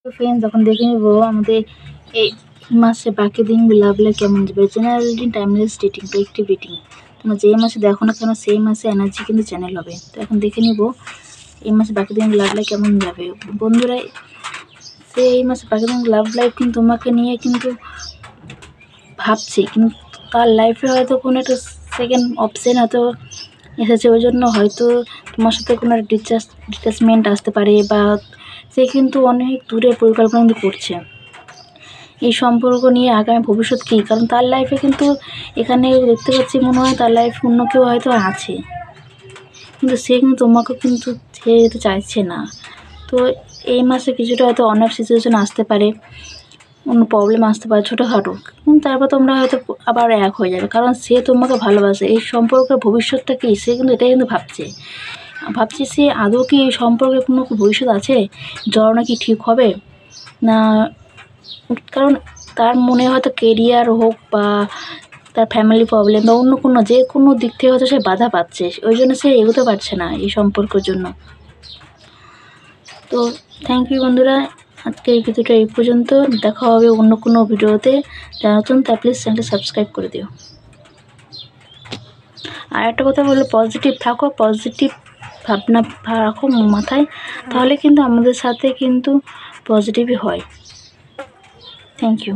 তো ফ্রেন্ডস, এখন দেখে নেব আমাদের এই মাসে বাকি দিনগুলো আপনার কেমন যাবে। General reading, timeless reading, predictive reading. তোমরা যে মাসে দেখো না কেন সেই মাসে এনার্জি কিন্তু চ্যানেল হবে। তো এখন দেখে নিব এই মাসে বাকি দিনগুলো আপনার কেমন যাবে। বন্ধুরা, এই মাসে বাকি দিন লাভ লাইফ কিন্তু তোমাকে নিয়ে কিন্তু ভাবছে, কিন্তু তার লাইফে হয়তো কোনো একটা সেকেন্ড অপশন হয়তো এসেছে, ওই জন্য হয়তো তোমার সাথে কোনো ডিটাচমেন্ট আসতে পারে, বা সে কিন্তু অনেক দূরে পরিকল্পনা কিন্তু করছে এই সম্পর্ক নিয়ে আগামী ভবিষ্যৎ কী। কারণ তার লাইফে কিন্তু এখানে দেখতে পাচ্ছি মনে হয় তার লাইফে অন্য কেউ হয়তো আছে, কিন্তু সে কিন্তু তোমাকে কিন্তু ছেড়ে যেতে চাইছে না। তো এই মাসে কিছুটা হয়তো অনেক সিচুয়েশন আসতে পারে, অন্য প্রবলেম আসতে পারে ছোটোখাটো, কিন্তু তারপর তোমরা হয়তো আবার এক হয়ে যাবে, কারণ সে তোমাকে ভালোবাসে। এই সম্পর্কের ভবিষ্যৎটা কী, সে কিন্তু এটাই কিন্তু ভাবছে সে আদৌ কি এই সম্পর্কে কোনো ভবিষ্যৎ আছে, জড়ানো কি ঠিক হবে না। কারণ তার মনে হয়তো কেরিয়ার হোক বা তার ফ্যামিলি প্রবলেম বা অন্য কোনো যে কোনো দিক থেকে হয়তো সে বাধা পাচ্ছে, ওই জন্য সে এগোতে পারছে না এই সম্পর্কের জন্য। তো থ্যাংক ইউ বন্ধুরা, আজকে এই ভিডিওটা এই পর্যন্ত। দেখা হবে অন্য কোনো ভিডিওতে। যারা নতুন তা প্লিজ চ্যানেলটা সাবস্ক্রাইব করে দিও। আর একটা কথা বললো, পজিটিভ থাকো, পজিটিভ ভাবনা রাখো মাথায়, তাহলে কিন্তু আমাদের সাথে কিন্তু পজিটিভই হয়। Thank you.